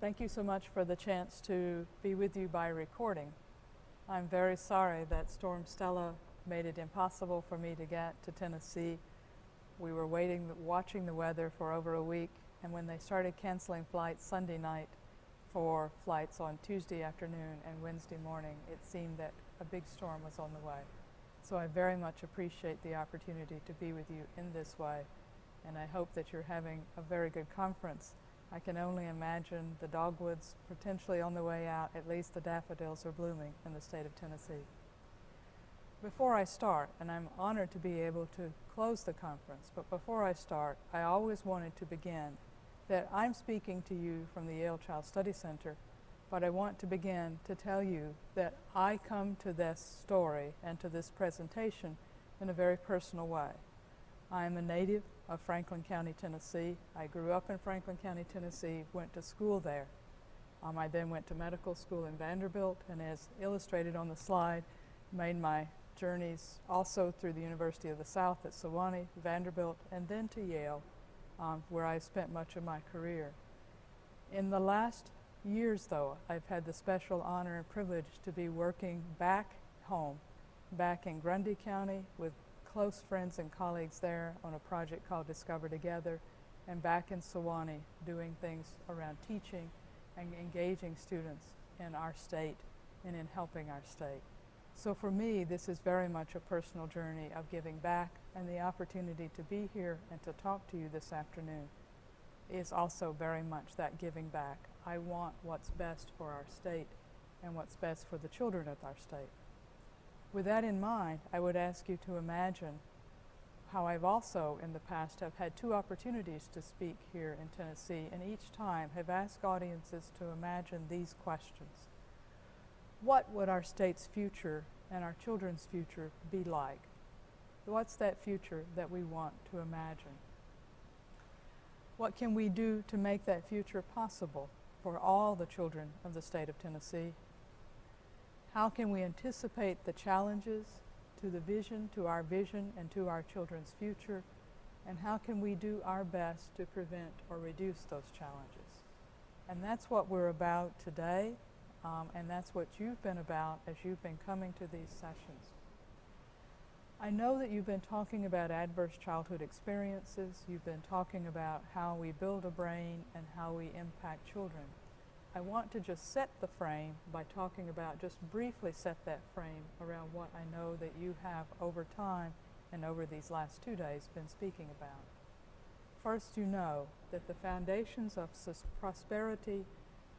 Thank you so much for the chance to be with you by recording. I'm very sorry that Storm Stella made it impossible for me to get to Tennessee. We were watching the weather for over a week, and when they started canceling flights Sunday night for flights on Tuesday afternoon and Wednesday morning, it seemed that a big storm was on the way. So I very much appreciate the opportunity to be with you in this way, and I hope that you're having a very good conference. I can only imagine the dogwoods potentially on the way out. At least the daffodils are blooming in the state of Tennessee. Before I start, and I'm honored to be able to close the conference, but before I start, I always wanted to begin that I'm speaking to you from the Yale Child Study Center, but I want to begin to tell you that I come to this story and to this presentation in a very personal way. I am a native of Franklin County, Tennessee. I grew up in Franklin County, Tennessee, went to school there. I then went to medical school in Vanderbilt, and as illustrated on the slide, made my journeys also through the University of the South at Sewanee, Vanderbilt, and then to Yale, where I spent much of my career. In the last years, though, I've had the special honor and privilege to be working back home, back in Grundy County with close friends and colleagues there on a project called Discover Together, and back in Sewanee doing things around teaching and engaging students in our state and in helping our state. So for me, this is very much a personal journey of giving back, and the opportunity to be here and to talk to you this afternoon is also very much that giving back. I want what's best for our state and what's best for the children of our state. With that in mind, I would ask you to imagine how I've also in the past have had two opportunities to speak here in Tennessee, and each time have asked audiences to imagine these questions. What would our state's future and our children's future be like? What's that future that we want to imagine? What can we do to make that future possible for all the children of the state of Tennessee? How can we anticipate the challenges to our vision and to our children's future? And how can we do our best to prevent or reduce those challenges? And that's what we're about today, and that's what you've been about as you've been coming to these sessions. I know that you've been talking about adverse childhood experiences. You've been talking about how we build a brain and how we impact children. I want to just set the frame by talking about, just briefly set that frame around what I know that you have over time and over these last 2 days been speaking about. First, you know that the foundations of prosperity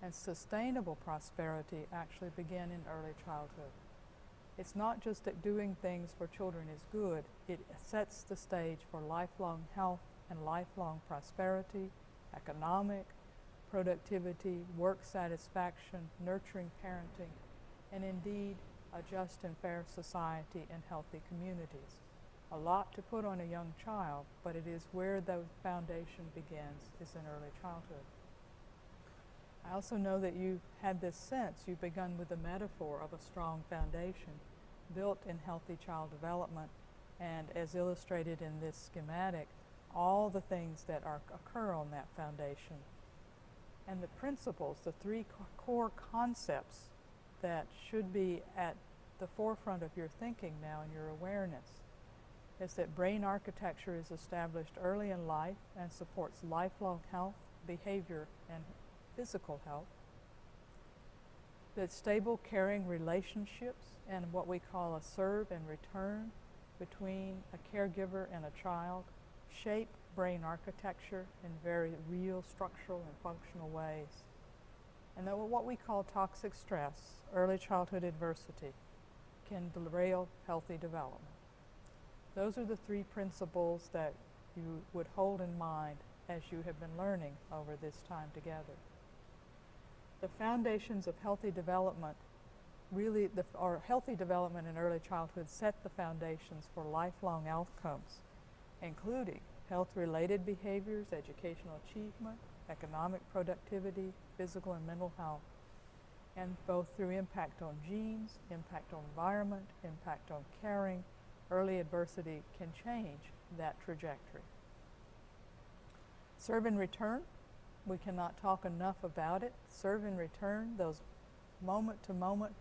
and sustainable prosperity actually begin in early childhood. It's not just that doing things for children is good, it sets the stage for lifelong health and lifelong prosperity, economic, productivity, work satisfaction, nurturing parenting, and indeed a just and fair society and healthy communities. A lot to put on a young child, but it is where the foundation begins, is in early childhood. I also know that you've had this sense, you've begun with the metaphor of a strong foundation built in healthy child development, and as illustrated in this schematic, all the things that occur on that foundation. And the principles, the three core concepts that should be at the forefront of your thinking now and your awareness is that brain architecture is established early in life and supports lifelong health, behavior, and physical health. That stable, caring relationships and what we call a serve and return between a caregiver and a child shape brain architecture in very real structural and functional ways. And that what we call toxic stress, early childhood adversity, can derail healthy development. Those are the three principles that you would hold in mind as you have been learning over this time together. The foundations of healthy development healthy development in early childhood set the foundations for lifelong outcomes, including health-related behaviors, educational achievement, economic productivity, physical and mental health, and both through impact on genes, impact on environment, impact on caring, early adversity can change that trajectory. Serve and return We cannot talk enough about it. Serve and return, those moment-to-moment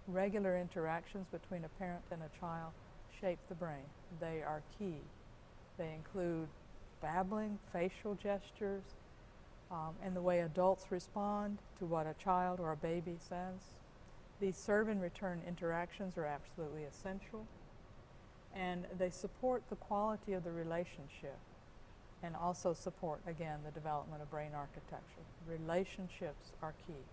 regular interactions between a parent and a child shape the brain. They are key. They include babbling, facial gestures, and the way adults respond to what a child or a baby says. These serve and return interactions are absolutely essential, and they support the quality of the relationship and also support, again, the development of brain architecture. Relationships are key.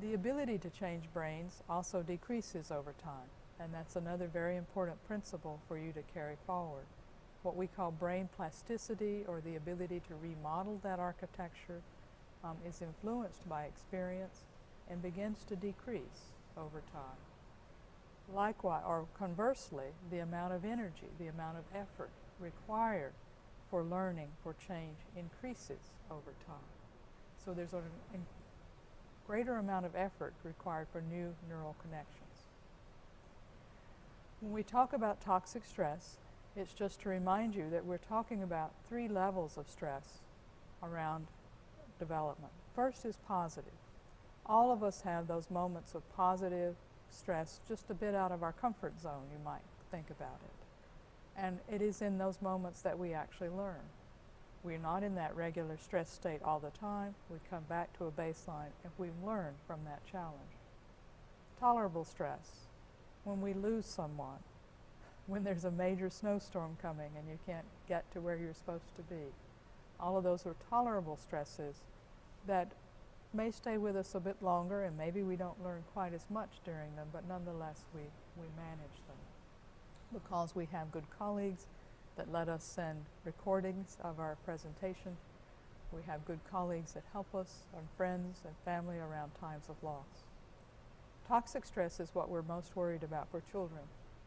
The ability to change brains also decreases over time, and that's another very important principle for you to carry forward. What we call brain plasticity, or the ability to remodel that architecture, is influenced by experience and begins to decrease over time. Likewise, or conversely, the amount of energy, the amount of effort required for learning, for change, increases over time. So there's a greater amount of effort required for new neural connections. When we talk about toxic stress, it's just to remind you that we're talking about 3 levels of stress around development. First is positive. All of us have those moments of positive stress, just a bit out of our comfort zone, you might think about it. And it is in those moments that we actually learn. We're not in that regular stress state all the time. We come back to a baseline if we've learned from that challenge. Tolerable stress, when we lose someone, when there's a major snowstorm coming and you can't get to where you're supposed to be. All of those are tolerable stresses that may stay with us a bit longer, and maybe we don't learn quite as much during them, but nonetheless we manage them. Because we have good colleagues that let us send recordings of our presentation. We have good colleagues that help us, and friends and family around times of loss. Toxic stress is what we're most worried about for children,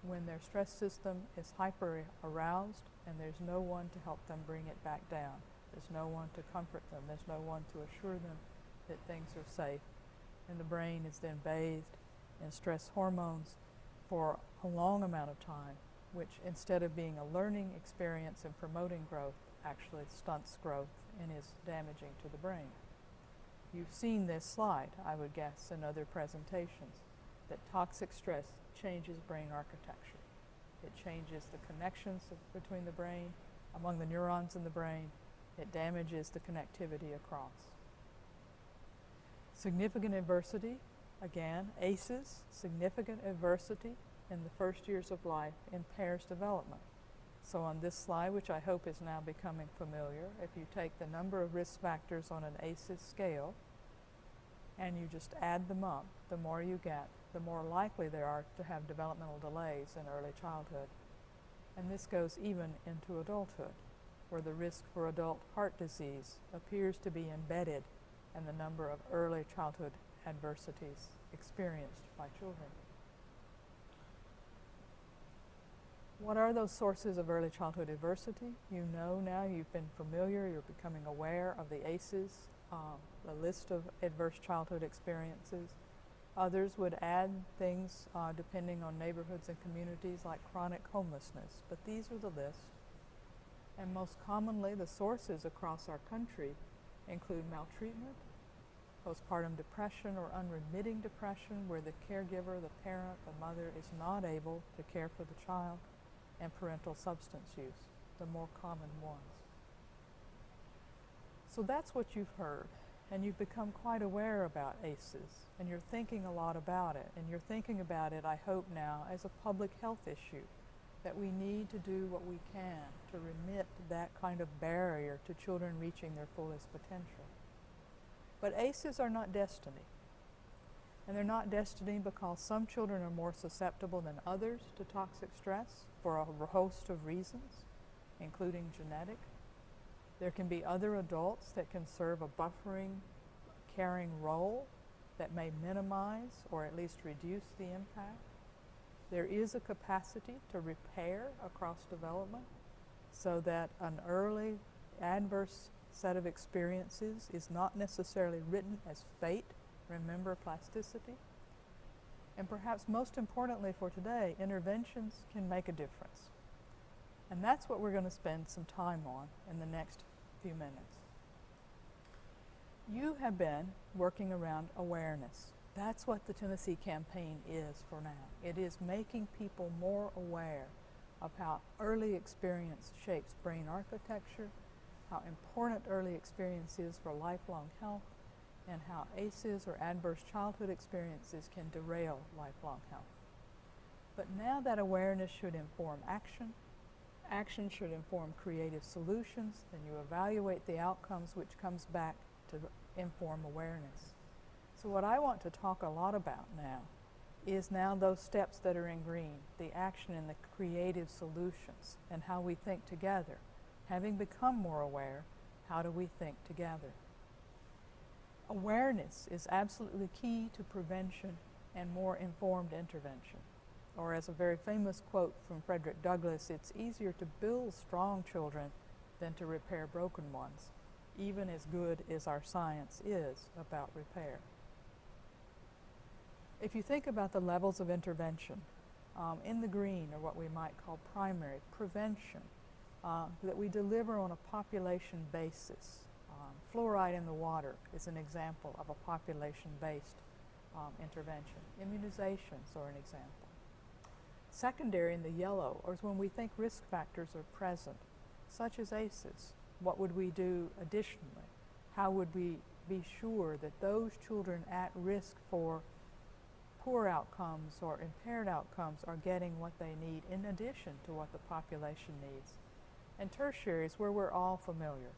when their stress system is hyper aroused and there's no one to help them bring it back down. There's no one to comfort them. There's no one to assure them that things are safe. And the brain is then bathed in stress hormones for a long amount of time, which instead of being a learning experience and promoting growth, actually stunts growth and is damaging to the brain. You've seen this slide, I would guess, in other presentations, that toxic stress changes brain architecture. It changes the connections between the brain, among the neurons in the brain. It damages the connectivity across. Significant adversity, again, ACEs, significant adversity in the first years of life impairs development. So on this slide, which I hope is now becoming familiar, if you take the number of risk factors on an ACEs scale and you just add them up, the more you get, the more likely they are to have developmental delays in early childhood. And this goes even into adulthood, where the risk for adult heart disease appears to be embedded in the number of early childhood adversities experienced by children. What are those sources of early childhood adversity? You know now, you've been familiar, you're becoming aware of the ACEs, the list of adverse childhood experiences. Others would add things depending on neighborhoods and communities like chronic homelessness, but these are the list. And most commonly, the sources across our country include maltreatment, postpartum depression or unremitting depression, where the caregiver, the parent, the mother is not able to care for the child, and parental substance use, the more common ones. So that's what you've heard, and you've become quite aware about ACEs, and you're thinking a lot about it, and you're thinking about it, I hope now, as a public health issue, that we need to do what we can to remit that kind of barrier to children reaching their fullest potential. But ACEs are not destiny. And they're not destiny because some children are more susceptible than others to toxic stress for a host of reasons, including genetic. There can be other adults that can serve a buffering, caring role that may minimize or at least reduce the impact. There is a capacity to repair across development so that an early adverse set of experiences is not necessarily written as fate. Remember plasticity. And perhaps most importantly for today, interventions can make a difference. And that's what we're going to spend some time on in the next few minutes. You have been working around awareness. That's what the Tennessee campaign is for now. It is making people more aware of how early experience shapes brain architecture, how important early experience is for lifelong health, and how ACEs or adverse childhood experiences can derail lifelong health. But now that awareness should inform action, action should inform creative solutions, and you evaluate the outcomes, which comes back to inform awareness. So what I want to talk a lot about now is now those steps that are in green, the action and the creative solutions, and how we think together. Having become more aware, how do we think together? Awareness is absolutely key to prevention and more informed intervention. Or as a very famous quote from Frederick Douglass, it's easier to build strong children than to repair broken ones, even as good as our science is about repair. If you think about the levels of intervention, in the green are what we might call primary prevention, that we deliver on a population basis. Fluoride in the water is an example of a population-based intervention. Immunizations are an example. Secondary in the yellow is when we think risk factors are present, such as ACEs. What would we do additionally? How would we be sure that those children at risk for poor outcomes or impaired outcomes are getting what they need in addition to what the population needs? And tertiary is where we're all familiar,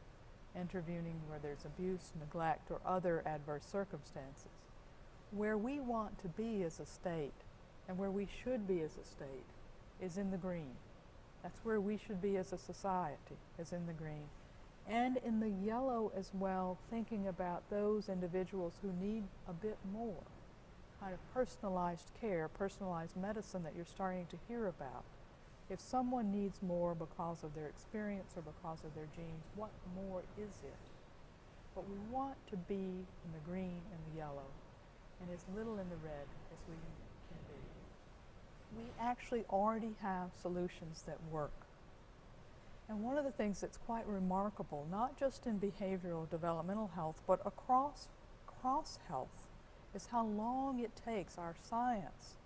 intervening where there's abuse, neglect, or other adverse circumstances. Where we want to be as a state and where we should be as a state is in the green. That's where we should be as a society, is in the green. And in the yellow as well, thinking about those individuals who need a bit more, kind of personalized care, personalized medicine that you're starting to hear about. If someone needs more because of their experience or because of their genes, what more is it? But we want to be in the green and the yellow, and as little in the red as we can be. We actually already have solutions that work. And one of the things that's quite remarkable, not just in behavioral developmental health, but across health, is how long it takes our science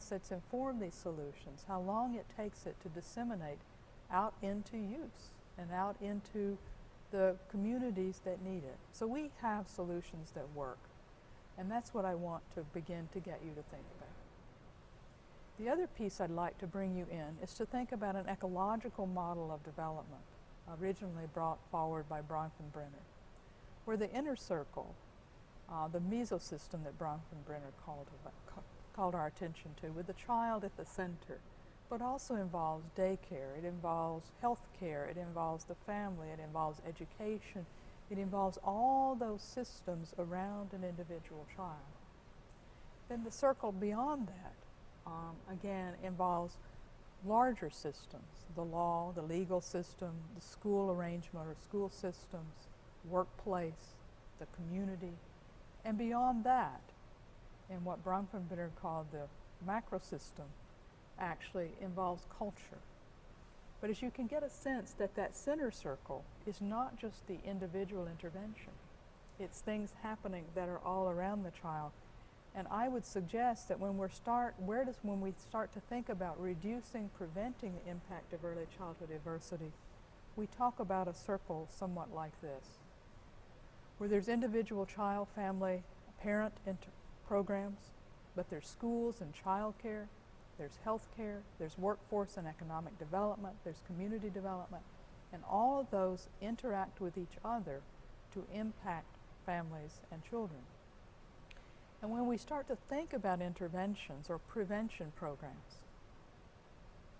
that's informed these solutions, how long it takes it to disseminate out into use and out into the communities that need it. So we have solutions that work, and that's what I want to begin to get you to think about. The other piece I'd like to bring you in is to think about an ecological model of development, originally brought forward by Bronfenbrenner, where the inner circle, the mesosystem that Bronfenbrenner called our attention to, with the child at the center, but also involves daycare, it involves health care, it involves the family, it involves education, it involves all those systems around an individual child. Then the circle beyond that, again, involves larger systems, the law, the legal system, the school arrangement or school systems, workplace, the community, and beyond that, in what Bronfenbrenner called the macro system, actually involves culture. But as you can get a sense that that center circle is not just the individual intervention, it's things happening that are all around the child. And I would suggest that when we start to think about reducing, preventing the impact of early childhood adversity, we talk about a circle somewhat like this, where there's individual child, family, parent programs, but there's schools and child care, there's health care, there's workforce and economic development, there's community development, and all of those interact with each other to impact families and children. And when we start to think about interventions or prevention programs,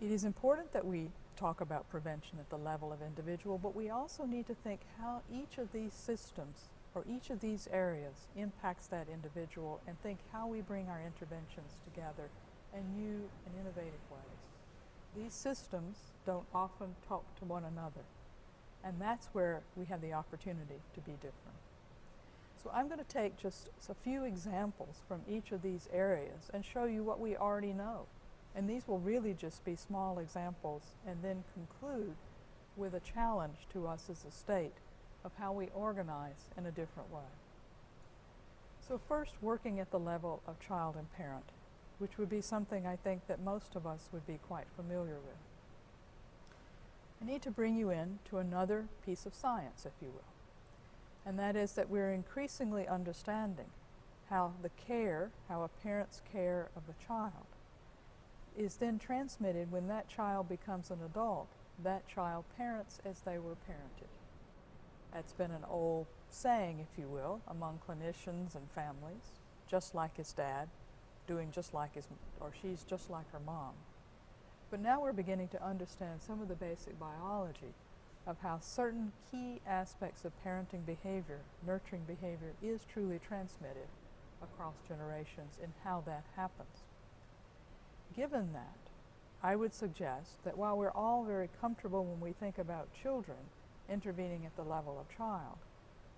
it is important that we talk about prevention at the level of individual, but we also need to think how each of these systems or each of these areas impacts that individual, and think how we bring our interventions together in new and innovative ways. These systems don't often talk to one another, and that's where we have the opportunity to be different. So I'm going to take just a few examples from each of these areas and show you what we already know. And these will really just be small examples, and then conclude with a challenge to us as a state of how we organize in a different way. So first, working at the level of child and parent, which would be something I think that most of us would be quite familiar with. I need to bring you in to another piece of science, if you will, and that is that we're increasingly understanding how a parent's care of a child is then transmitted when that child becomes an adult. That child parents as they were parented. That's been an old saying, if you will, among clinicians and families, just like his dad, doing just like she's just like her mom. But now we're beginning to understand some of the basic biology of how certain key aspects of parenting behavior, nurturing behavior, is truly transmitted across generations and how that happens. Given that, I would suggest that while we're all very comfortable when we think about children intervening at the level of child,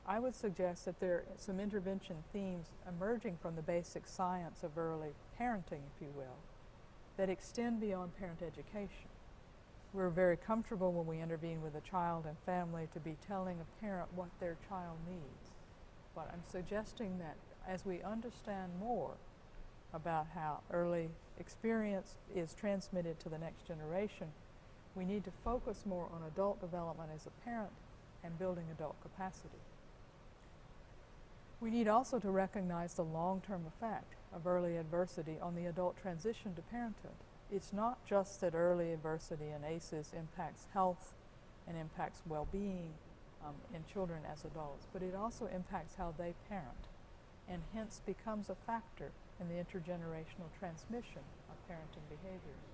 I would suggest that there are some intervention themes emerging from the basic science of early parenting, if you will, that extend beyond parent education. We're very comfortable when we intervene with a child and family to be telling a parent what their child needs. But I'm suggesting that as we understand more about how early experience is transmitted to the next generation, we need to focus more on adult development as a parent and building adult capacity. We need also to recognize the long-term effect of early adversity on the adult transition to parenthood. It's not just that early adversity in ACEs impacts health and impacts well-being in children as adults, but it also impacts how they parent, and hence becomes a factor in the intergenerational transmission of parenting behaviors.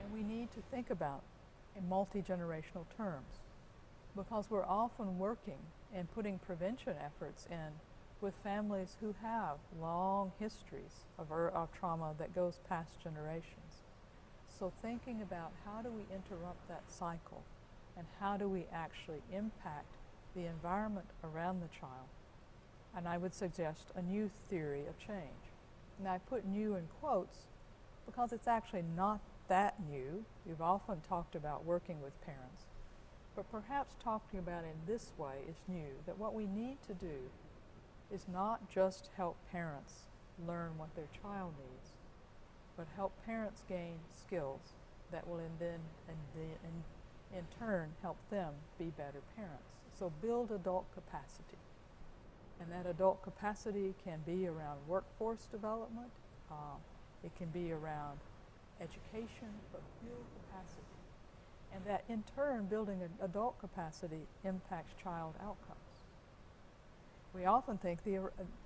And we need to think about in multi-generational terms, because we're often working and putting prevention efforts in with families who have long histories of trauma that goes past generations. So thinking about how do we interrupt that cycle and how do we actually impact the environment around the child. And I would suggest a new theory of change. And I put new in quotes because it's actually not that new. You've often talked about working with parents. But perhaps talking about it in this way is new, that what we need to do is not just help parents learn what their child needs, but help parents gain skills that will in turn help them be better parents. So build adult capacity. And that adult capacity can be around workforce development, it can be around education, but build capacity. And that in turn, building an adult capacity impacts child outcomes. We often think,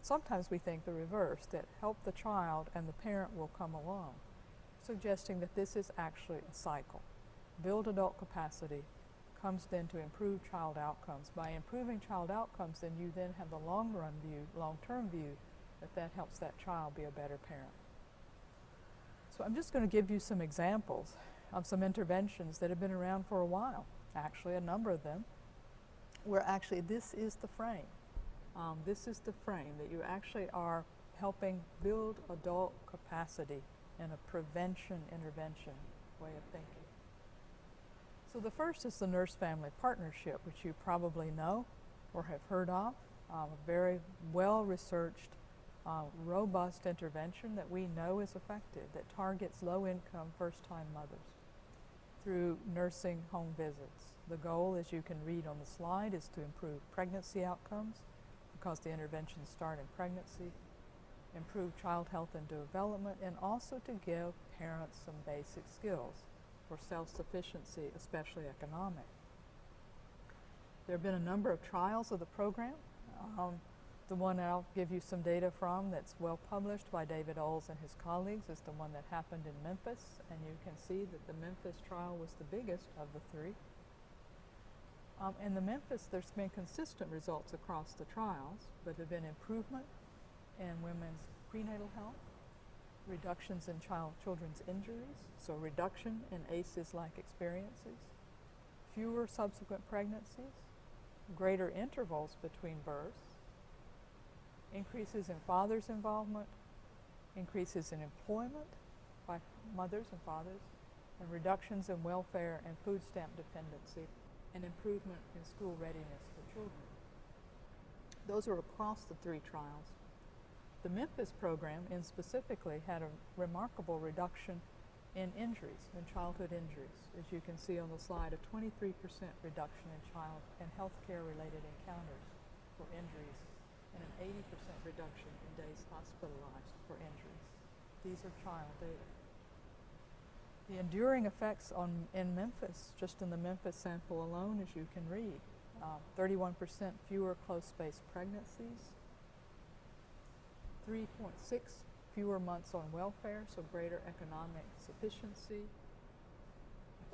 sometimes we think the reverse, that help the child and the parent will come along, suggesting that this is actually a cycle. Build adult capacity comes then to improve child outcomes. By improving child outcomes, then you then have the long-run view, long-term view, that helps that child be a better parent. So I'm just going to give you some examples of some interventions that have been around for a while, actually a number of them, where actually this is the frame. This is the frame that you actually are helping build adult capacity in a prevention intervention way of thinking. So the first is the nurse-family partnership, which you probably know or have heard of, a very well-researched, robust intervention that we know is effective, that targets low-income first-time mothers through nursing home visits. The goal, as you can read on the slide, is to improve pregnancy outcomes because the interventions start in pregnancy, improve child health and development, and also to give parents some basic skills for self-sufficiency, especially economic. There have been a number of trials of the program. The one I'll give you some data from that's well published by David Oles and his colleagues is the one that happened in Memphis, and you can see that the Memphis trial was the biggest of the three. In the Memphis, there's been consistent results across the trials, but there have been improvement in women's prenatal health, reductions in children's injuries, so reduction in ACEs-like experiences, fewer subsequent pregnancies, greater intervals between births, increases in fathers' involvement, increases in employment by mothers and fathers, and reductions in welfare and food stamp dependency and improvement in school readiness for children. Those are across the 3 trials. The Memphis program, in specifically, had a remarkable reduction in injuries, in childhood injuries. As you can see on the slide, a 23% reduction in child and healthcare-related encounters for injuries, and an 80% reduction in days hospitalized for injuries. These are child data. The enduring effects in Memphis, just in the Memphis sample alone, as you can read, 31% fewer close-spaced pregnancies, 3.6 fewer months on welfare, so greater economic sufficiency,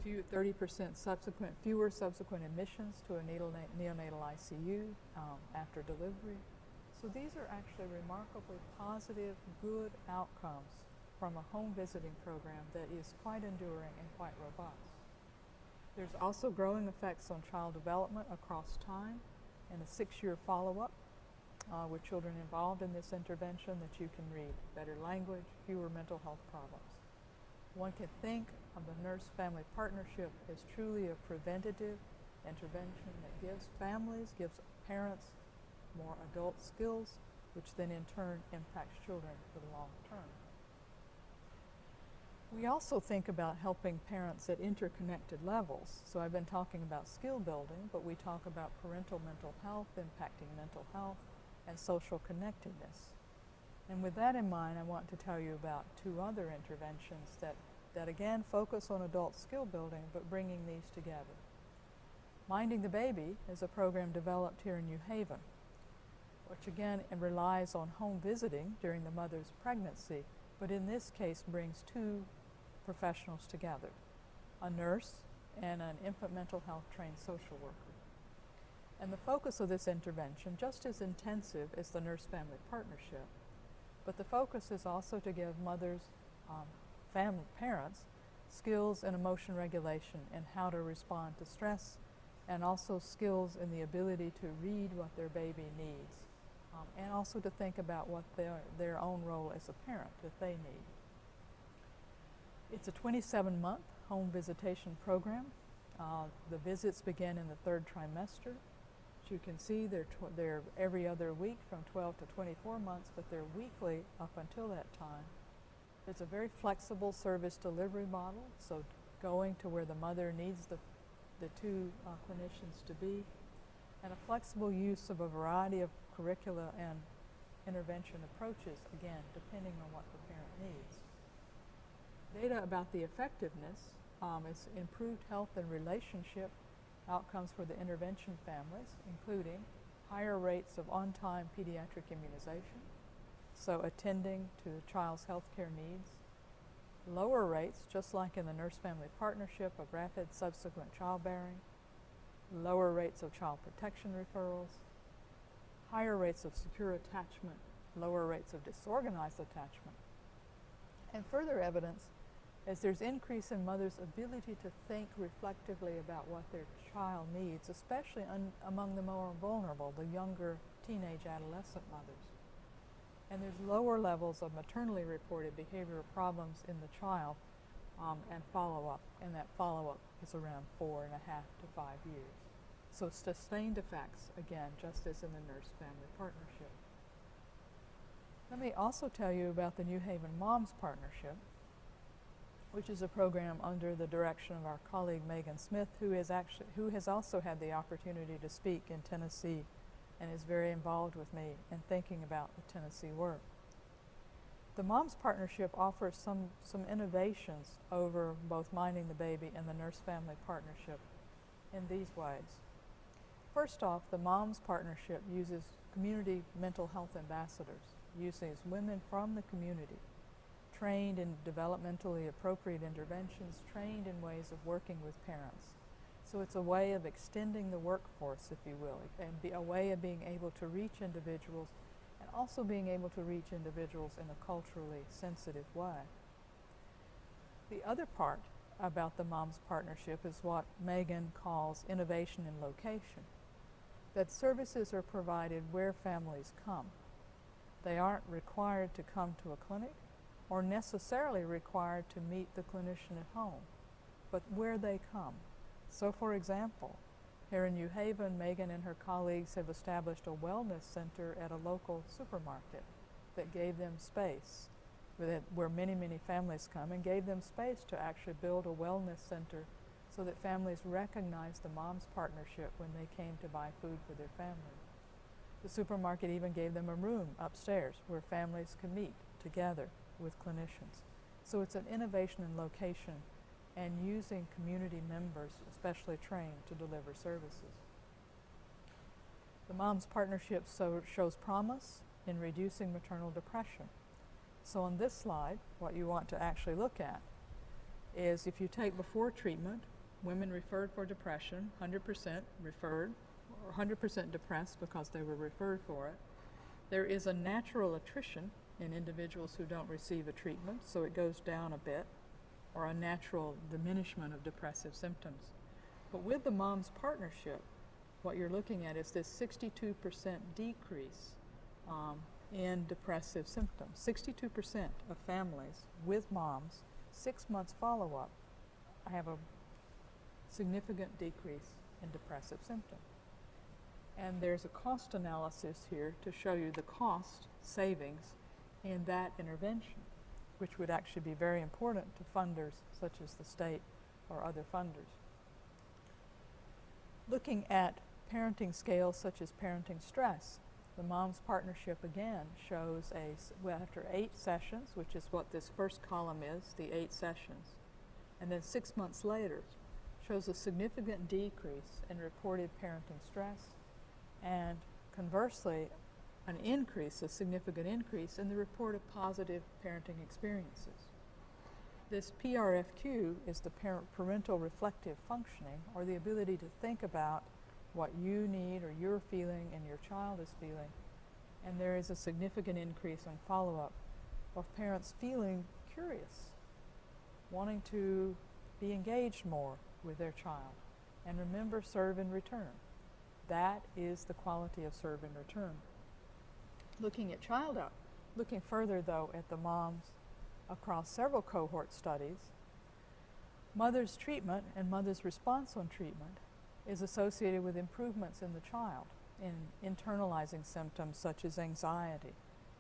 30% fewer subsequent admissions to a neonatal ICU after delivery. So these are actually remarkably positive, good outcomes from a home visiting program that is quite enduring and quite robust. There's also growing effects on child development across time and a 6-year follow-up with children involved in this intervention that you can read. Better language, fewer mental health problems. One can think of the nurse-family partnership as truly a preventative intervention that gives families, gives parents more adult skills, which then in turn impacts children for the long term. We also think about helping parents at interconnected levels. So I've been talking about skill building, but we talk about parental mental health, impacting mental health, and social connectedness. And with that in mind, I want to tell you about 2 other interventions that again focus on adult skill building, but bringing these together. Minding the Baby is a program developed here in New Haven, which again relies on home visiting during the mother's pregnancy, but in this case brings 2 professionals together, a nurse and an infant mental health trained social worker. And the focus of this intervention, just as intensive as the nurse-family partnership, but the focus is also to give mothers, parents, skills in emotion regulation and how to respond to stress, and also skills in the ability to read what their baby needs, and also to think about what their own role as a parent that they need. It's a 27-month home visitation program. The visits begin in the 3rd trimester. As you can see, they're every other week from 12 to 24 months, but they're weekly up until that time. It's a very flexible service delivery model, so going to where the mother needs the 2 clinicians to be, and a flexible use of a variety of curricula and intervention approaches, again, depending on what the parent needs. Data about the effectiveness is improved health and relationship outcomes for the intervention families, including higher rates of on-time pediatric immunization, so attending to the child's health care needs, lower rates, just like in the nurse-family partnership, of rapid subsequent childbearing, lower rates of child protection referrals, higher rates of secure attachment, lower rates of disorganized attachment, and further evidence as there's increase in mothers' ability to think reflectively about what their child needs, especially among the more vulnerable, the younger teenage adolescent mothers. And there's lower levels of maternally reported behavioral problems in the child and follow-up, and that follow-up is around 4.5 to 5 years. So sustained effects, again, just as in the nurse-family partnership. Let me also tell you about the New Haven Moms Partnership, which is a program under the direction of our colleague Megan Smith, who has also had the opportunity to speak in Tennessee and is very involved with me in thinking about the Tennessee work. The Moms Partnership offers some innovations over both Minding the Baby and the Nurse-Family Partnership in these ways. First off, the Moms Partnership uses community mental health ambassadors, uses women from the community, trained in developmentally appropriate interventions, trained in ways of working with parents. So it's a way of extending the workforce, if you will, and a way of being able to reach individuals and also being able to reach individuals in a culturally sensitive way. The other part about the Moms Partnership is what Megan calls innovation in location, that services are provided where families come. They aren't required to come to a clinic or necessarily required to meet the clinician at home, but where they come. So for example, Here in New Haven, Megan and her colleagues have established a wellness center at a local supermarket that gave them space, where many, many families come, and gave them space to actually build a wellness center so that families recognized the mom's partnership when they came to buy food for their family. The supermarket even gave them a room upstairs where families could meet together with clinicians. So it's an innovation in location and using community members, especially trained, to deliver services. The Moms Partnership shows promise in reducing maternal depression. So on this slide, what you want to actually look at is if you take before treatment, women referred for depression, 100% referred, or 100% depressed because they were referred for it. There is a natural attrition in individuals who don't receive a treatment, so it goes down a bit, or a natural diminishment of depressive symptoms. But with the Moms Partnership, what you're looking at is this 62% decrease in depressive symptoms. 62% of families with moms, 6 months follow-up, have a significant decrease in depressive symptoms. And there's a cost analysis here to show you the cost savings in that intervention, which would actually be very important to funders such as the state or other funders. Looking at parenting scales such as parenting stress, the Moms Partnership again shows after 8 sessions, which is what this first column is, the 8 sessions, and then 6 months later, shows a significant decrease in reported parenting stress, and conversely, a significant increase in the report of positive parenting experiences. This PRFQ is the parental reflective functioning, or the ability to think about what you need or you're feeling and your child is feeling. And there is a significant increase in follow-up of parents feeling curious, wanting to be engaged more with their child. And remember, serve and return. That is the quality of serve and return. Looking further though at the moms across several cohort studies, mother's treatment and mother's response on treatment is associated with improvements in the child in internalizing symptoms such as anxiety,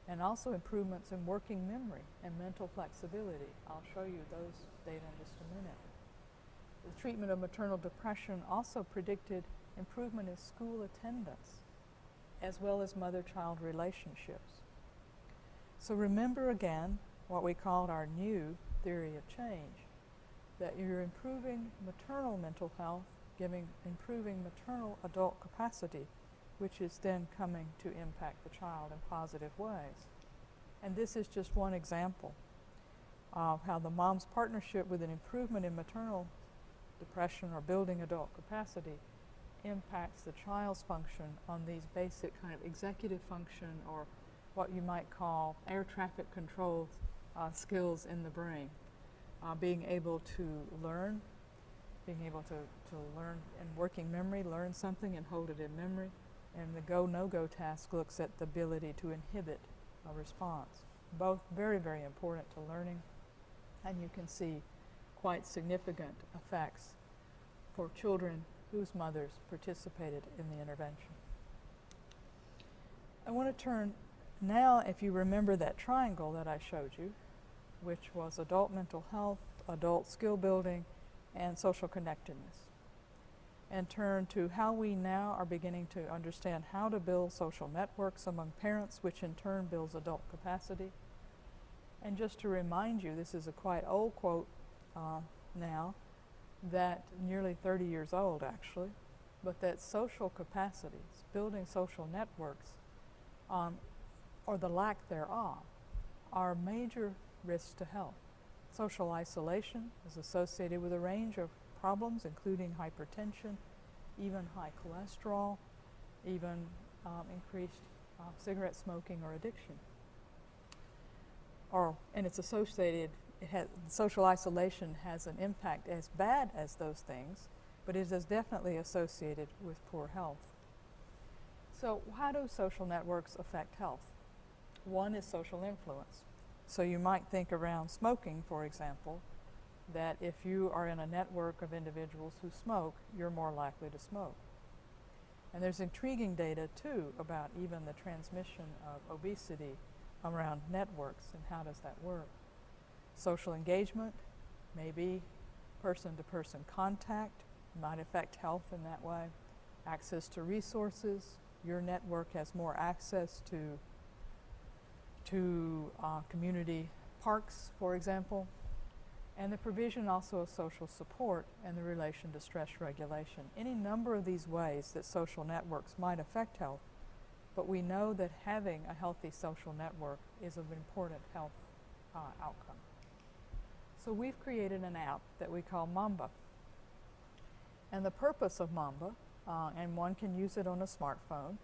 and also improvements in working memory and mental flexibility. I'll show you those data in just a minute. The treatment of maternal depression also predicted improvement in school attendance, as well as mother-child relationships. So remember again what we called our new theory of change, that you're improving maternal mental health, improving maternal adult capacity, which is then coming to impact the child in positive ways. And this is just one example of how the Moms Partnership, with an improvement in maternal depression or building adult capacity, impacts the child's function on these basic kind of executive function, or what you might call air traffic control skills in the brain. Being able to learn, being able to learn in working memory, learn something and hold it in memory. And the go, no-go task looks at the ability to inhibit a response. Both very, very important to learning, and you can see quite significant effects for children whose mothers participated in the intervention. I want to turn now, if you remember that triangle that I showed you, which was adult mental health, adult skill building, and social connectedness, and turn to how we now are beginning to understand how to build social networks among parents, which in turn builds adult capacity. And just to remind you, this is a quite old quote now, that nearly 30 years old actually, but that social capacities, building social networks, or the lack thereof, are major risks to health. Social isolation is associated with a range of problems, including hypertension, even high cholesterol, even increased cigarette smoking or addiction. And it's associated, social isolation has an impact as bad as those things, but it is definitely associated with poor health. So how do social networks affect health? One is social influence. So you might think around smoking, for example, that if you are in a network of individuals who smoke, you're more likely to smoke. And there's intriguing data too about even the transmission of obesity around networks and how does that work. Social engagement, maybe person-to-person contact might affect health in that way. Access to resources, your network has more access to community parks, for example, and the provision also of social support and the relation to stress regulation. Any number of these ways that social networks might affect health, but we know that having a healthy social network is an important health outcome. So we've created an app that we call Mamba. And the purpose of Mamba, and one can use it on a smartphone,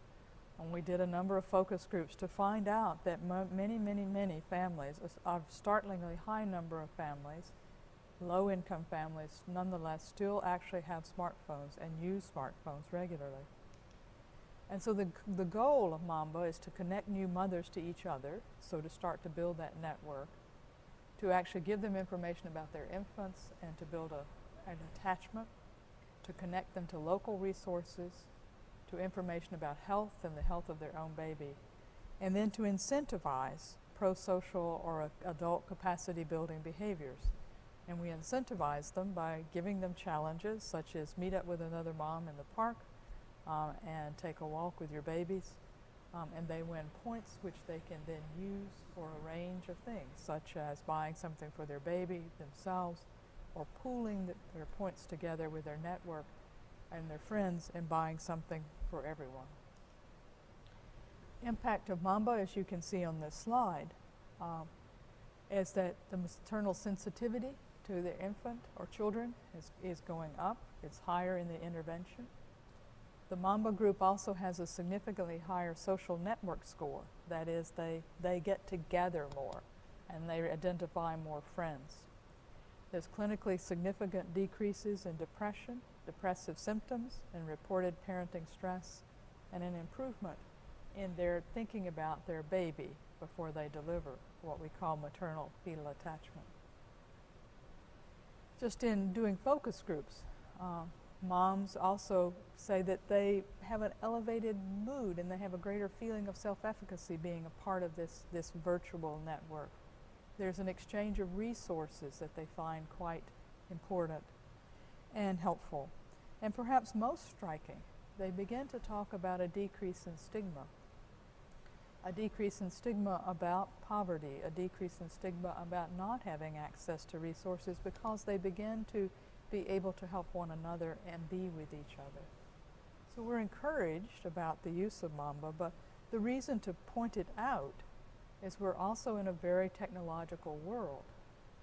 and we did a number of focus groups to find out that many families, a startlingly high number of families, low-income families, nonetheless still actually have smartphones and use smartphones regularly. And so the goal of Mamba is to connect new mothers to each other, so to start to build that network, to actually give them information about their infants and to build an attachment, to connect them to local resources, to information about health and the health of their own baby, and then to incentivize pro-social or adult capacity building behaviors. And we incentivize them by giving them challenges such as meet up with another mom in the park and take a walk with your babies. And they win points which they can then use for a range of things, such as buying something for their baby themselves, or pooling their points together with their network and their friends and buying something for everyone. Impact of Mamba, as you can see on this slide, is that the maternal sensitivity to the infant or children is going up. It's higher in the intervention. The Mamba group also has a significantly higher social network score. That is, they get together more and they identify more friends. There's clinically significant decreases in depression, depressive symptoms, and reported parenting stress, and an improvement in their thinking about their baby before they deliver, what we call maternal fetal attachment. Just in doing focus groups, moms also say that they have an elevated mood and they have a greater feeling of self-efficacy being a part of this virtual network. There's an exchange of resources that they find quite important and helpful. And perhaps most striking, they begin to talk about a decrease in stigma. A decrease in stigma about poverty, a decrease in stigma about not having access to resources because they begin to be able to help one another and be with each other. So we're encouraged about the use of Mamba, but the reason to point it out is we're also in a very technological world.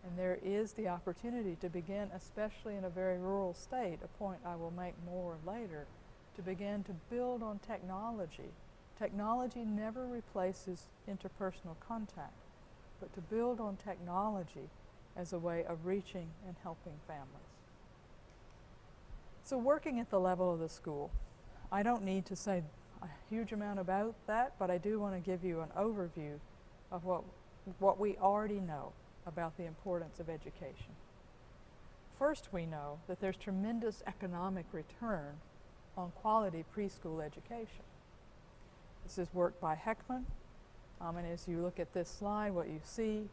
And there is the opportunity to begin, especially in a very rural state, a point I will make more later, to begin to build on technology. Technology never replaces interpersonal contact, but to build on technology as a way of reaching and helping families. So working at the level of the school, I don't need to say a huge amount about that, but I do want to give you an overview of what we already know about the importance of education. First, we know that there's tremendous economic return on quality preschool education. This is work by Heckman, and as you look at this slide, what you see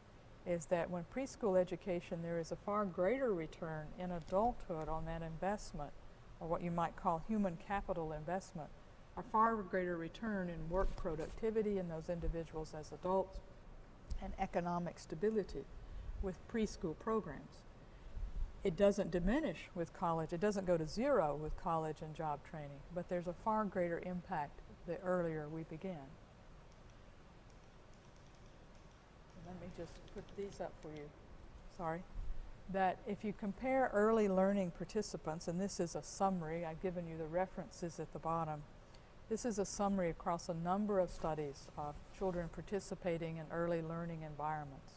is that when preschool education, there is a far greater return in adulthood on that investment, or what you might call human capital investment, a far greater return in work productivity in those individuals as adults, and economic stability with preschool programs. It doesn't diminish with college. It doesn't go to zero with college and job training, but there's a far greater impact the earlier we begin. Let me just put these up for you. Sorry. That if you compare early learning participants, and this is a summary, I've given you the references at the bottom. This is a summary across a number of studies of children participating in early learning environments.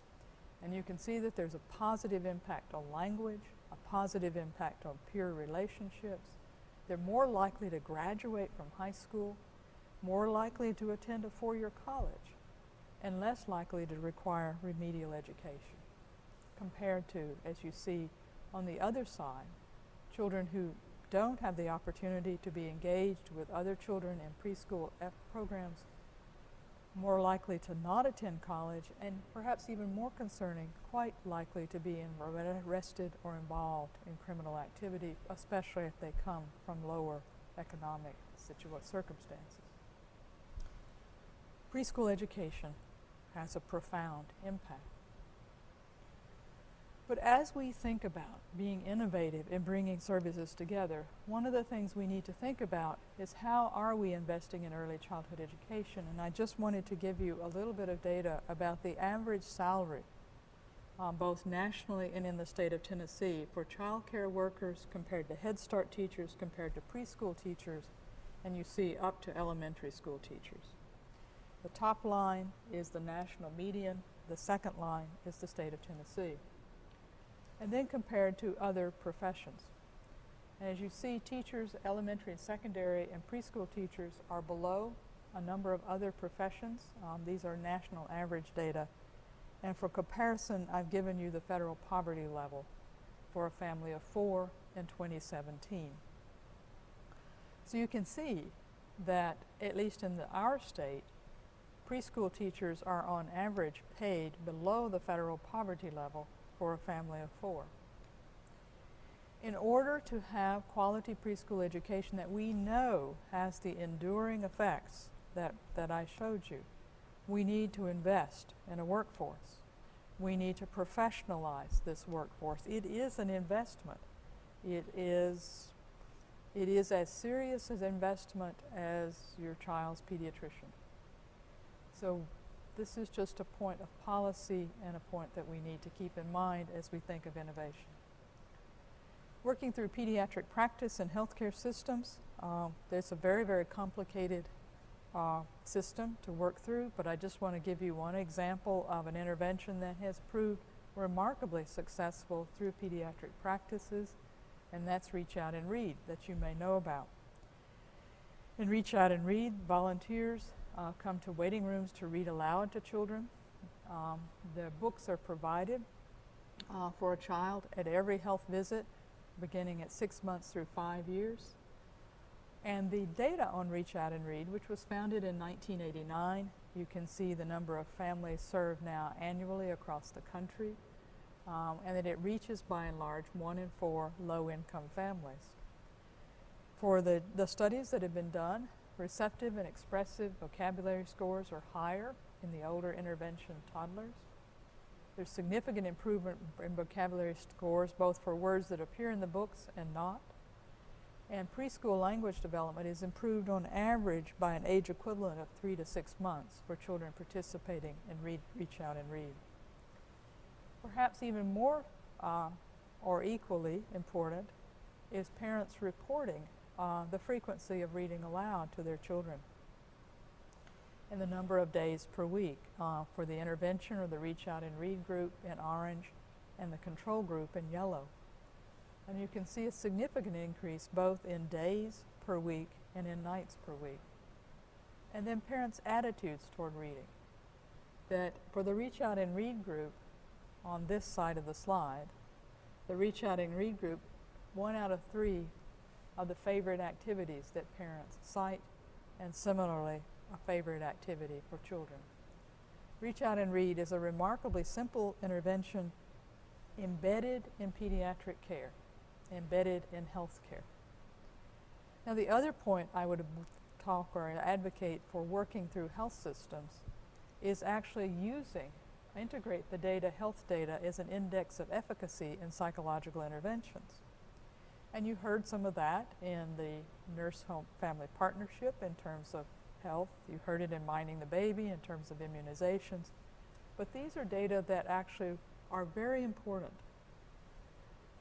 And you can see that there's a positive impact on language, a positive impact on peer relationships. They're more likely to graduate from high school, more likely to attend a four-year college, and less likely to require remedial education, compared to, as you see on the other side, children who don't have the opportunity to be engaged with other children in preschool programs, more likely to not attend college, and perhaps even more concerning, quite likely to be arrested or involved in criminal activity, especially if they come from lower economic circumstances. Preschool education has a profound impact. But as we think about being innovative in bringing services together, one of the things we need to think about is how are we investing in early childhood education? And I just wanted to give you a little bit of data about the average salary, both nationally and in the state of Tennessee, for child care workers compared to Head Start teachers, compared to preschool teachers, and you see up to elementary school teachers. The top line is the national median, the second line is the state of Tennessee. And then compared to other professions. And as you see, teachers, elementary and secondary and preschool teachers are below a number of other professions. These are national average data. And for comparison, I've given you the federal poverty level for a family of 4 in 2017. So you can see that, at least in our state, preschool teachers are on average paid below the federal poverty level for a family of 4. In order to have quality preschool education that we know has the enduring effects that I showed you, we need to invest in a workforce. We need to professionalize this workforce. It is an investment. It is as serious an investment as your child's pediatrician. So this is just a point of policy and a point that we need to keep in mind as we think of innovation. Working through pediatric practice and healthcare systems, there's a very, very complicated system to work through, but I just want to give you one example of an intervention that has proved remarkably successful through pediatric practices, and that's Reach Out and Read, that you may know about. In Reach Out and Read, volunteers come to waiting rooms to read aloud to children. The books are provided for a child at every health visit, beginning at 6 months through 5 years. And the data on Reach Out and Read, which was founded in 1989, you can see the number of families served now annually across the country, and that it reaches by and large 1 in 4 low-income families. For the studies that have been done, receptive and expressive vocabulary scores are higher in the older intervention toddlers. There's significant improvement in vocabulary scores both for words that appear in the books and not. And preschool language development is improved on average by an age equivalent of 3 to 6 months for children participating in Reach Out and Read. Perhaps even more or equally important is parents reporting the frequency of reading aloud to their children and the number of days per week for the intervention or the Reach Out and Read group in orange and the control group in yellow. And you can see a significant increase both in days per week and in nights per week. And then parents' attitudes toward reading. That for the Reach Out and Read group on this side of the slide, the Reach Out and Read group, 1 out of 3 of the favorite activities that parents cite, and similarly a favorite activity for children. Reach Out and Read is a remarkably simple intervention embedded in pediatric care, embedded in health care. Now the other point I would talk or advocate for working through health systems is actually integrate the data, health data, as an index of efficacy in psychological interventions. And you heard some of that in the nurse-home family partnership in terms of health. You heard it in Minding the Baby in terms of immunizations. But these are data that actually are very important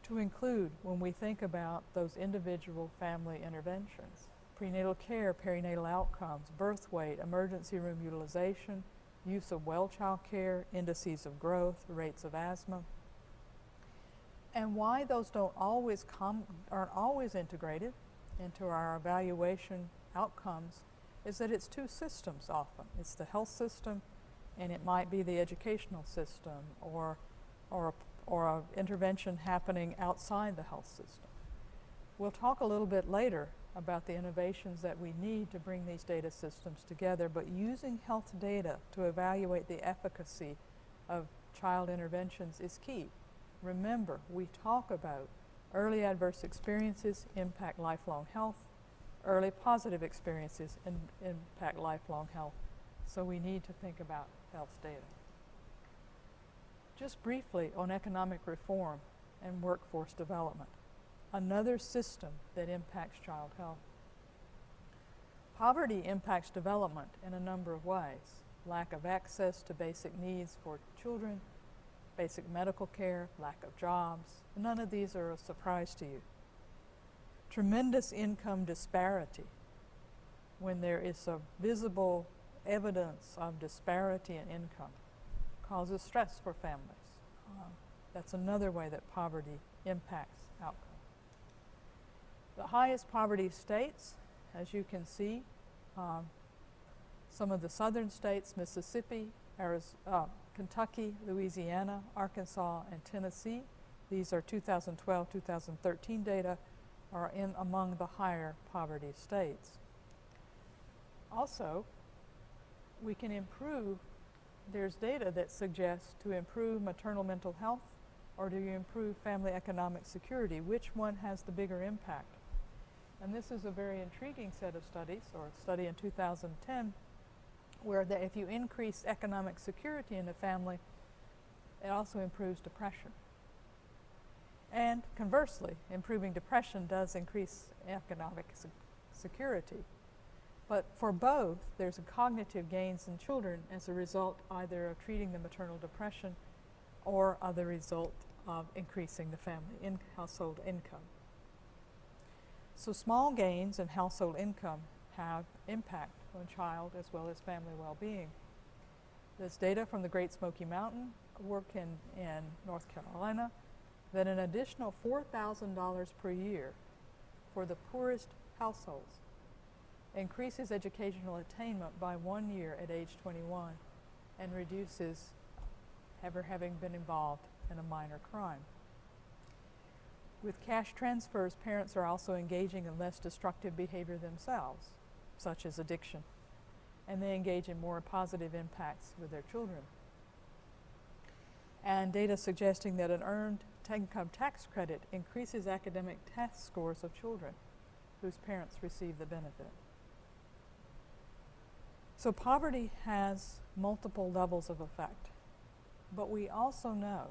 to include when we think about those individual family interventions. Prenatal care, perinatal outcomes, birth weight, emergency room utilization, use of well child care, indices of growth, rates of asthma. And why those aren't always integrated into our evaluation outcomes is that it's two systems often. It's the health system, and it might be the educational system, or an intervention happening outside the health system. We'll talk a little bit later about the innovations that we need to bring these data systems together, but using health data to evaluate the efficacy of child interventions is key. Remember, we talk about early adverse experiences impact lifelong health, early positive experiences impact lifelong health, so we need to think about health data. Just briefly on economic reform and workforce development, another system that impacts child health. Poverty impacts development in a number of ways. Lack of access to basic needs for children, basic medical care, lack of jobs. None of these are a surprise to you. Tremendous income disparity. When there is a visible evidence of disparity in income, causes stress for families. That's another way that poverty impacts outcome. The highest poverty states, as you can see, some of the southern states, Mississippi, Kentucky, Louisiana, Arkansas, and Tennessee. These are 2012-2013 data, are in among the higher poverty states. Also, we can improve, there's data that suggests to improve maternal mental health or to improve family economic security, which one has the bigger impact? And this is a very intriguing set of studies, or a study in 2010, where if you increase economic security in a family, it also improves depression. And conversely, improving depression does increase economic security. But for both, there's a cognitive gains in children as a result either of treating the maternal depression or as a result of increasing the family household income. So small gains in household income have impact on child as well as family well-being. There's data from the Great Smoky Mountain work in North Carolina that an additional $4,000 per year for the poorest households increases educational attainment by 1 year at age 21 and reduces ever having been involved in a minor crime. With cash transfers, parents are also engaging in less destructive behavior themselves, such as addiction, and they engage in more positive impacts with their children. And data suggesting that an earned income tax credit increases academic test scores of children whose parents receive the benefit. So poverty has multiple levels of effect, but we also know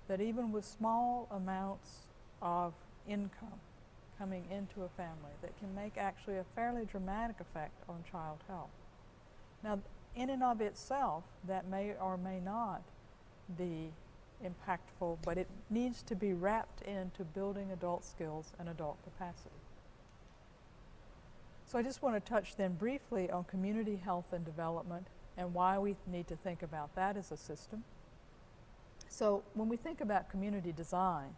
that even with small amounts of income coming into a family, that can make actually a fairly dramatic effect on child health. Now, in and of itself, that may or may not be impactful, but it needs to be wrapped into building adult skills and adult capacity. So I just want to touch then briefly on community health and development and why we need to think about that as a system. So when we think about community design,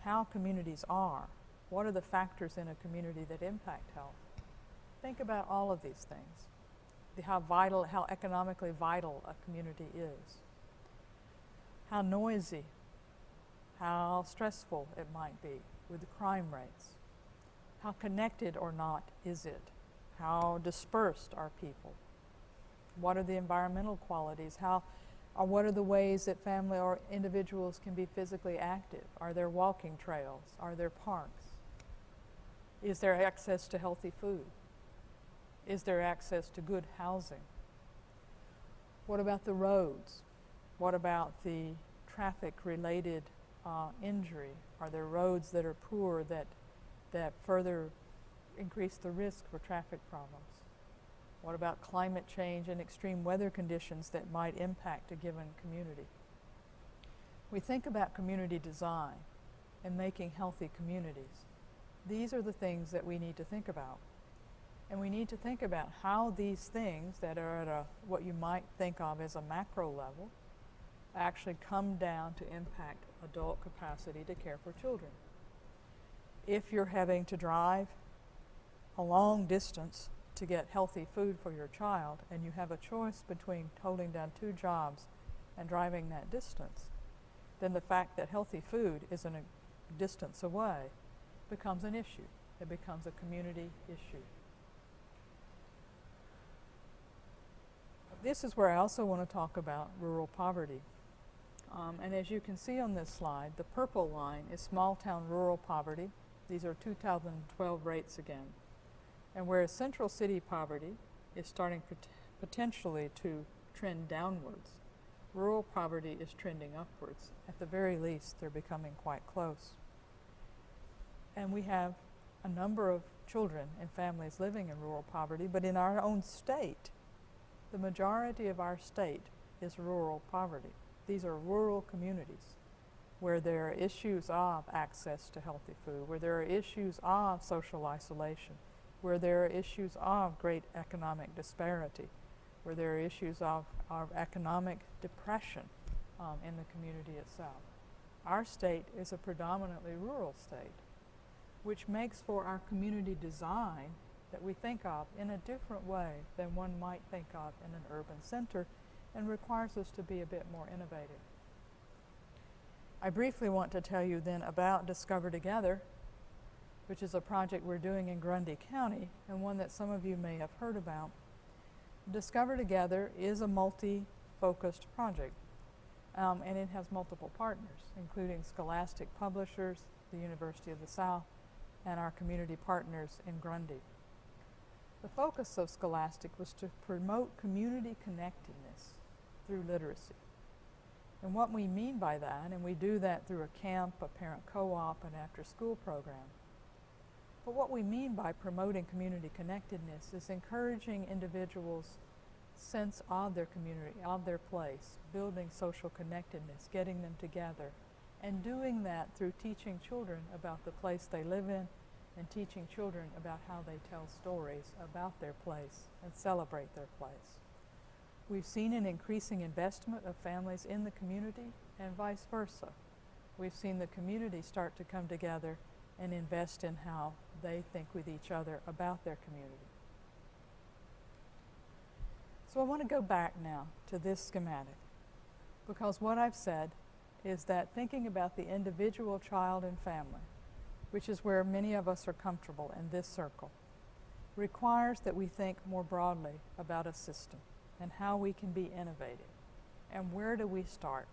how communities are, what are the factors in a community that impact health? Think about all of these things. How economically vital a community is. How noisy, how stressful it might be with the crime rates. How connected or not is it? How dispersed are people? What are the environmental qualities? What are the ways that family or individuals can be physically active? Are there walking trails? Are there parks? Is there access to healthy food? Is there access to good housing? What about the roads? What about the traffic-related injury? Are there roads that are poor that further increase the risk for traffic problems? What about climate change and extreme weather conditions that might impact a given community? We think about community design and making healthy communities. These are the things that we need to think about. And we need to think about how these things that are at what you might think of as a macro level actually come down to impact adult capacity to care for children. If you're having to drive a long distance to get healthy food for your child and you have a choice between holding down 2 jobs and driving that distance, then the fact that healthy food is a distance away becomes an issue. It becomes a community issue. This is where I also want to talk about rural poverty. And as you can see on this slide, the purple line is small town rural poverty. These are 2012 rates again. And whereas central city poverty is starting potentially to trend downwards, rural poverty is trending upwards. At the very least, they're becoming quite close. And we have a number of children and families living in rural poverty, but in our own state, the majority of our state is rural poverty. These are rural communities where there are issues of access to healthy food, where there are issues of social isolation, where there are issues of great economic disparity, where there are issues of economic depression in the community itself. Our state is a predominantly rural state, which makes for our community design that we think of in a different way than one might think of in an urban center, and requires us to be a bit more innovative. I briefly want to tell you then about Discover Together, which is a project we're doing in Grundy County, and one that some of you may have heard about. Discover Together is a multi-focused project, and it has multiple partners, including scholastic publishers, the University of the South, and our community partners in Grundy. The focus of Scholastic was to promote community connectedness through literacy. And what we mean by that, and we do that through a camp, a parent co-op, and after-school program, but what we mean by promoting community connectedness is encouraging individuals' sense of their community, of their place, building social connectedness, getting them together, and doing that through teaching children about the place they live in and teaching children about how they tell stories about their place and celebrate their place. We've seen an increasing investment of families in the community and vice versa. We've seen the community start to come together and invest in how they think with each other about their community. So I want to go back now to this schematic, because what I've said is that thinking about the individual child and family, which is where many of us are comfortable in this circle, requires that we think more broadly about a system and how we can be innovative. And where do we start?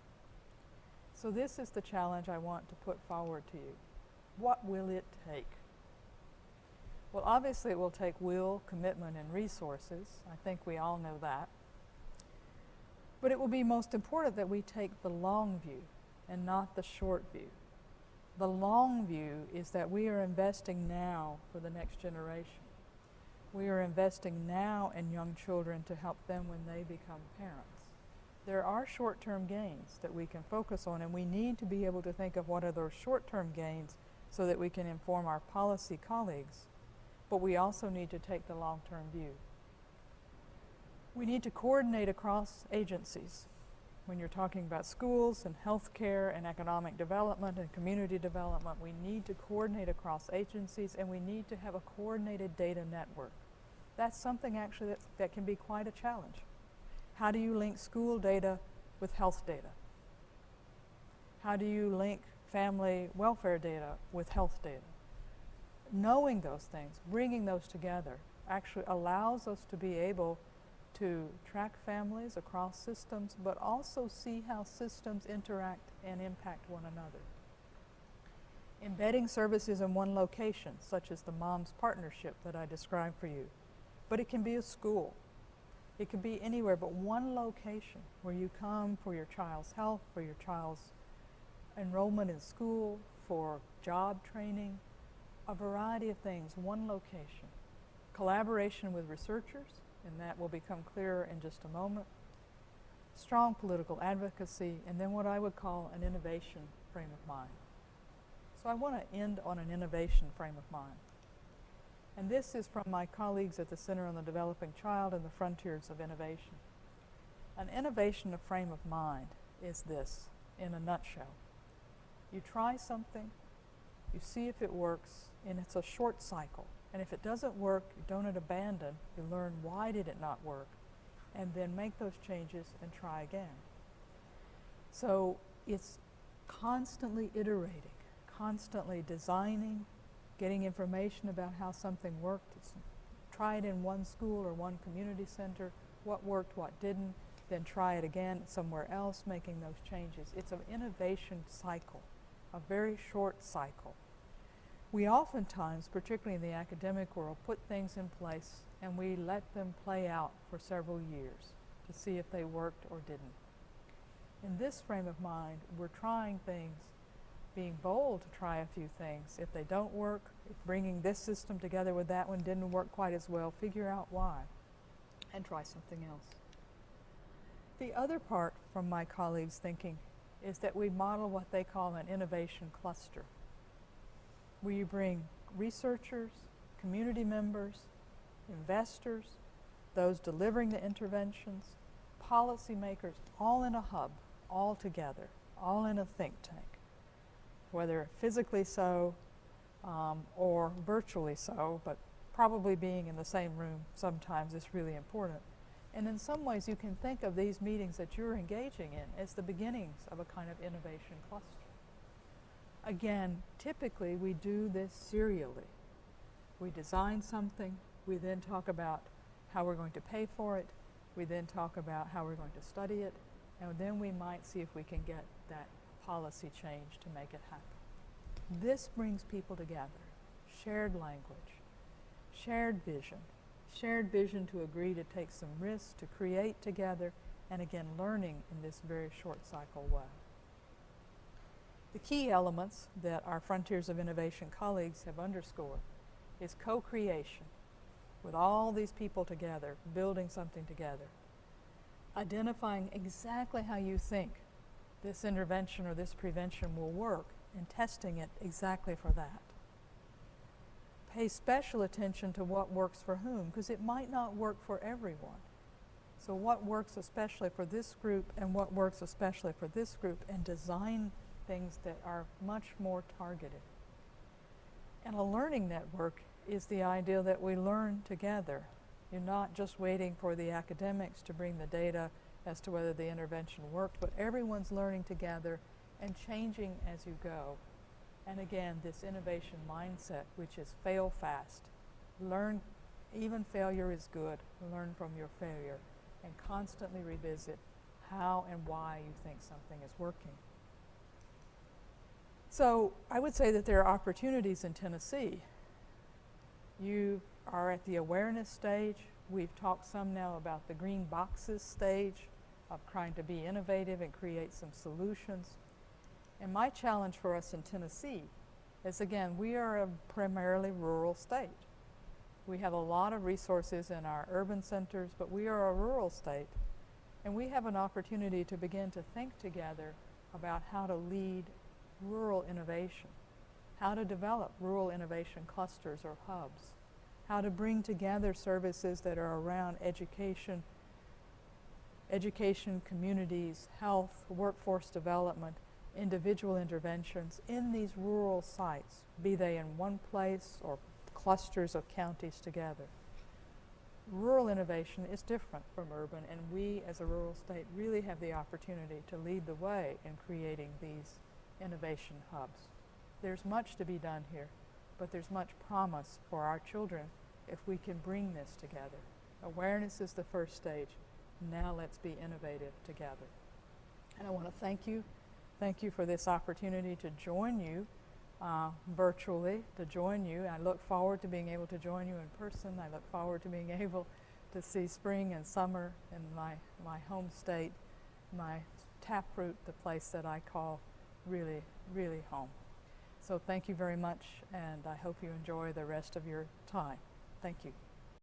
So this is the challenge I want to put forward to you. What will it take? Well, obviously it will take will, commitment, and resources. I think we all know that. But it will be most important that we take the long view and not the short view. The long view is that we are investing now for the next generation. We are investing now in young children to help them when they become parents. There are short-term gains that we can focus on, and we need to be able to think of what are those short-term gains so that we can inform our policy colleagues. But we also need to take the long-term view. We need to coordinate across agencies. When you're talking about schools and healthcare and economic development and community development, we need to coordinate across agencies, and we need to have a coordinated data network. That's something actually that can be quite a challenge. How do you link school data with health data? How do you link family welfare data with health data? Knowing those things, bringing those together, actually allows us to be able to track families across systems, but also see how systems interact and impact one another. Embedding services in one location, such as the Moms Partnership that I described for you. But it can be a school. It can be anywhere, but one location where you come for your child's health, for your child's enrollment in school, for job training, a variety of things, one location. Collaboration with researchers, and that will become clearer in just a moment. Strong political advocacy, and then what I would call an innovation frame of mind. So I want to end on an innovation frame of mind. And this is from my colleagues at the Center on the Developing Child and the Frontiers of Innovation. An innovation of frame of mind is this, in a nutshell. You try something, you see if it works, and it's a short cycle. And if it doesn't work, you don't abandon, you learn why did it not work, and then make those changes and try again. So it's constantly iterating, constantly designing, getting information about how something worked. Try it in one school or one community center, what worked, what didn't, then try it again somewhere else, making those changes. It's an innovation cycle, a very short cycle. We oftentimes, particularly in the academic world, put things in place and we let them play out for several years to see if they worked or didn't. In this frame of mind, we're trying things, being bold to try a few things. If they don't work, if bringing this system together with that one didn't work quite as well, figure out why and try something else. The other part from my colleagues' thinking is that we model what they call an innovation cluster, where you bring researchers, community members, investors, those delivering the interventions, policymakers, all in a hub, all together, all in a think tank, whether physically so or virtually so, but probably being in the same room sometimes is really important. And in some ways you can think of these meetings that you're engaging in as the beginnings of a kind of innovation cluster. Again, typically we do this serially. We design something, we then talk about how we're going to pay for it, we then talk about how we're going to study it, and then we might see if we can get that policy change to make it happen. This brings people together, shared language, shared vision to agree to take some risks, to create together, and again, learning in this very short cycle way. The key elements that our Frontiers of Innovation colleagues have underscored is co-creation, with all these people together, building something together, identifying exactly how you think this intervention or this prevention will work, and testing it exactly for that. Pay special attention to what works for whom, because it might not work for everyone. So what works especially for this group and what works especially for this group, and design things that are much more targeted. And a learning network is the idea that we learn together. You're not just waiting for the academics to bring the data as to whether the intervention worked, but everyone's learning together and changing as you go. And again, this innovation mindset, which is fail fast. Learn, even failure is good. Learn from your failure and constantly revisit how and why you think something is working. So I would say that there are opportunities in Tennessee. You are at the awareness stage. We've talked some now about the green boxes stage of trying to be innovative and create some solutions. And my challenge for us in Tennessee is, again, we are a primarily rural state. We have a lot of resources in our urban centers, but we are a rural state. And we have an opportunity to begin to think together about how to lead rural innovation, how to develop rural innovation clusters or hubs, how to bring together services that are around education, communities, health, workforce development, individual interventions in these rural sites, be they in one place or clusters of counties together. Rural innovation is different from urban, and we as a rural state really have the opportunity to lead the way in creating these innovation hubs. There's much to be done here, but there's much promise for our children if we can bring this together. Awareness is the first stage. Now let's be innovative together. And I want to thank you. Thank you for this opportunity to join you virtually, I look forward to being able to join you in person. I look forward to being able to see spring and summer in my home state, my taproot, the place that I call really, really home. So thank you very much, and I hope you enjoy the rest of your time. Thank you.